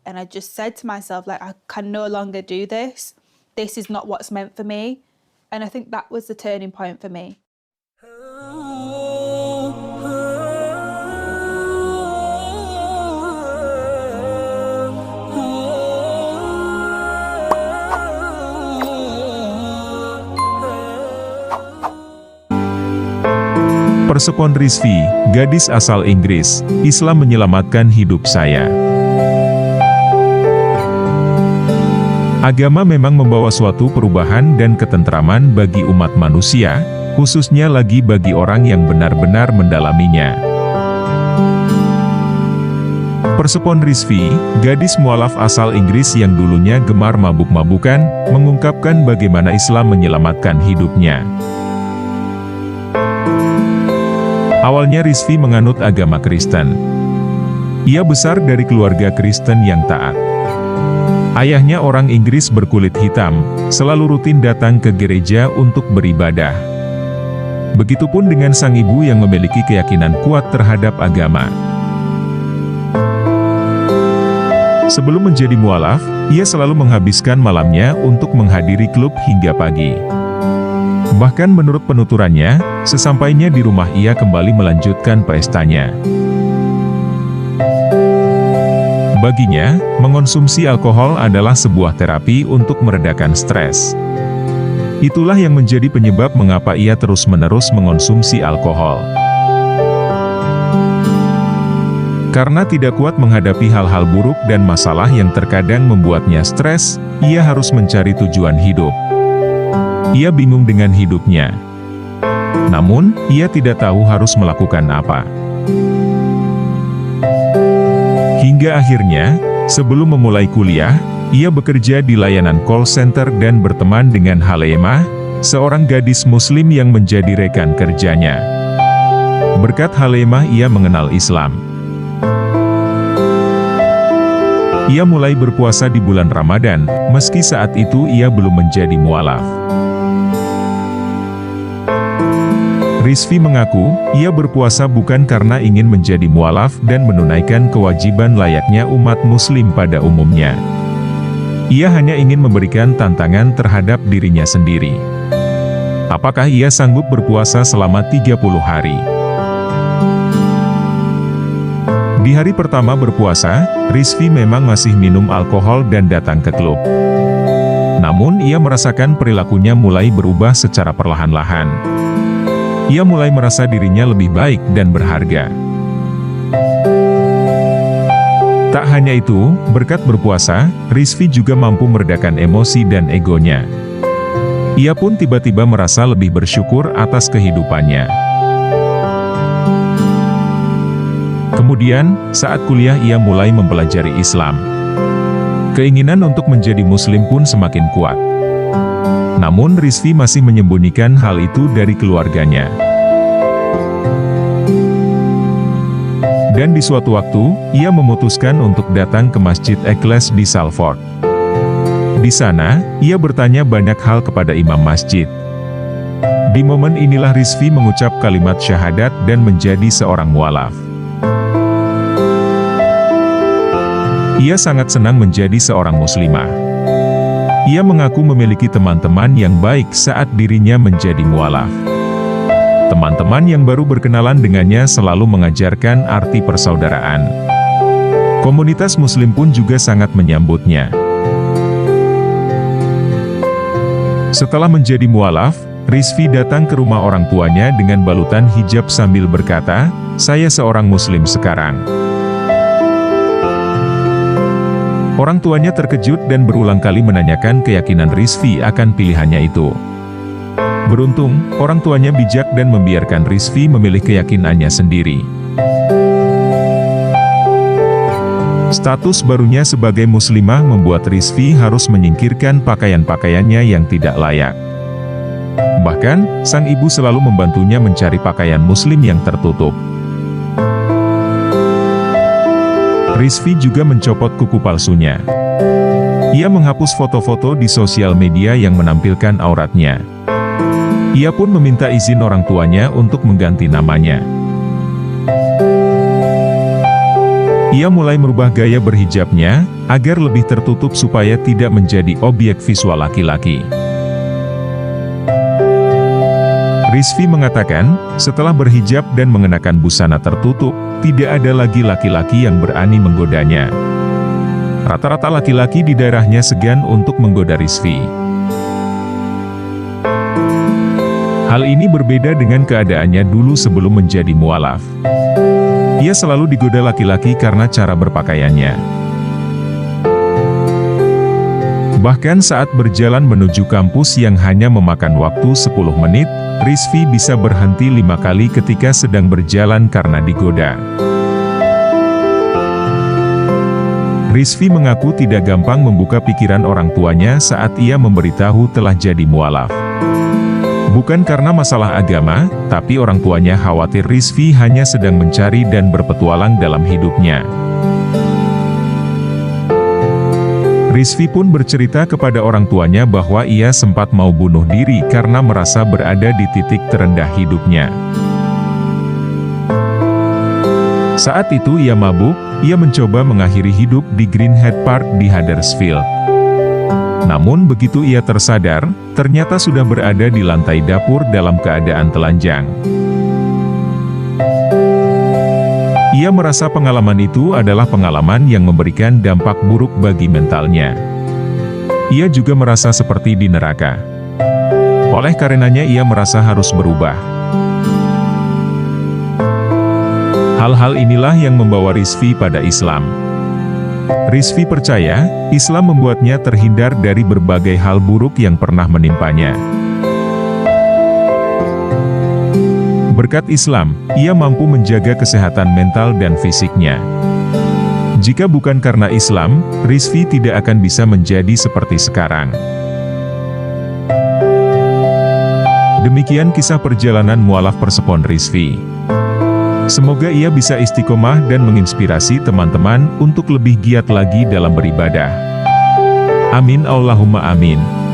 And I just said to myself, like, I can no longer do this. This is not what's meant for me. And I think that was the turning point for me. Persepon Rizvi, gadis asal Inggris, Islam menyelamatkan hidup saya. Agama memang membawa suatu perubahan dan ketentraman bagi umat manusia, khususnya lagi bagi orang yang benar-benar mendalaminya. Persepon Rizvi, gadis mualaf asal Inggris yang dulunya gemar mabuk-mabukan, mengungkapkan bagaimana Islam menyelamatkan hidupnya. Awalnya Rizvi menganut agama Kristen. Ia besar dari keluarga Kristen yang taat. Ayahnya orang Inggris berkulit hitam, selalu rutin datang ke gereja untuk beribadah. Begitupun dengan sang ibu yang memiliki keyakinan kuat terhadap agama. Sebelum menjadi mualaf, ia selalu menghabiskan malamnya untuk menghadiri klub hingga pagi. Bahkan menurut penuturannya, sesampainya di rumah ia kembali melanjutkan pestanya. Baginya, mengonsumsi alkohol adalah sebuah terapi untuk meredakan stres. Itulah yang menjadi penyebab mengapa ia terus-menerus mengonsumsi alkohol. Karena tidak kuat menghadapi hal-hal buruk dan masalah yang terkadang membuatnya stres, ia harus mencari tujuan hidup. Ia bingung dengan hidupnya. Namun, ia tidak tahu harus melakukan apa. Hingga akhirnya, sebelum memulai kuliah, ia bekerja di layanan call center dan berteman dengan Halimah, seorang gadis muslim yang menjadi rekan kerjanya. Berkat Halimah ia mengenal Islam. Ia mulai berpuasa di bulan Ramadan, meski saat itu ia belum menjadi mualaf. Rizvi mengaku, ia berpuasa bukan karena ingin menjadi mualaf dan menunaikan kewajiban layaknya umat muslim pada umumnya. Ia hanya ingin memberikan tantangan terhadap dirinya sendiri. Apakah ia sanggup berpuasa selama 30 hari? Di hari pertama berpuasa, Rizvi memang masih minum alkohol dan datang ke klub. Namun ia merasakan perilakunya mulai berubah secara perlahan-lahan. Ia mulai merasa dirinya lebih baik dan berharga. Tak hanya itu, berkat berpuasa, Rizvi juga mampu meredakan emosi dan egonya. Ia pun tiba-tiba merasa lebih bersyukur atas kehidupannya. Kemudian, saat kuliah ia mulai mempelajari Islam. Keinginan untuk menjadi muslim pun semakin kuat. Namun Rizvi masih menyembunyikan hal itu dari keluarganya. Dan di suatu waktu, ia memutuskan untuk datang ke Masjid Ikhlas di Salford. Di sana, ia bertanya banyak hal kepada imam masjid. Di momen inilah Rizvi mengucap kalimat syahadat dan menjadi seorang mualaf. Ia sangat senang menjadi seorang muslimah. Ia mengaku memiliki teman-teman yang baik saat dirinya menjadi mualaf. Teman-teman yang baru berkenalan dengannya selalu mengajarkan arti persaudaraan. Komunitas muslim pun juga sangat menyambutnya. Setelah menjadi mualaf, Rizvi datang ke rumah orang tuanya dengan balutan hijab sambil berkata, "Saya seorang muslim sekarang." Orang tuanya terkejut dan berulang kali menanyakan keyakinan Rizvi akan pilihannya itu. Beruntung, orang tuanya bijak dan membiarkan Rizvi memilih keyakinannya sendiri. Status barunya sebagai muslimah membuat Rizvi harus menyingkirkan pakaian-pakaiannya yang tidak layak. Bahkan, sang ibu selalu membantunya mencari pakaian muslim yang tertutup. Rizvi juga mencopot kuku palsunya. Ia menghapus foto-foto di sosial media yang menampilkan auratnya. Ia pun meminta izin orang tuanya untuk mengganti namanya. Ia mulai merubah gaya berhijabnya, agar lebih tertutup supaya tidak menjadi objek visual laki-laki. Rizvi mengatakan, setelah berhijab dan mengenakan busana tertutup, tidak ada lagi laki-laki yang berani menggodanya. Rata-rata laki-laki di daerahnya segan untuk menggoda Rizvi. Hal ini berbeda dengan keadaannya dulu sebelum menjadi mualaf. Ia selalu digoda laki-laki karena cara berpakaiannya. Bahkan saat berjalan menuju kampus yang hanya memakan waktu 10 menit, Rizvi bisa berhenti 5 kali ketika sedang berjalan karena digoda. Rizvi mengaku tidak gampang membuka pikiran orang tuanya saat ia memberitahu telah jadi mualaf. Bukan karena masalah agama, tapi orang tuanya khawatir Rizvi hanya sedang mencari dan berpetualang dalam hidupnya. Rizvi pun bercerita kepada orang tuanya bahwa ia sempat mau bunuh diri karena merasa berada di titik terendah hidupnya. Saat itu ia mabuk, ia mencoba mengakhiri hidup di Greenhead Park di Huddersfield. Namun begitu ia tersadar, ternyata sudah berada di lantai dapur dalam keadaan telanjang. Ia merasa pengalaman itu adalah pengalaman yang memberikan dampak buruk bagi mentalnya. Ia juga merasa seperti di neraka. Oleh karenanya ia merasa harus berubah. Hal-hal inilah yang membawa Rizvi pada Islam. Rizvi percaya, Islam membuatnya terhindar dari berbagai hal buruk yang pernah menimpanya. Berkat Islam, ia mampu menjaga kesehatan mental dan fisiknya. Jika bukan karena Islam, Rizvi tidak akan bisa menjadi seperti sekarang. Demikian kisah perjalanan mualaf Persepon Rizvi. Semoga ia bisa istiqomah dan menginspirasi teman-teman untuk lebih giat lagi dalam beribadah. Amin Allahumma amin.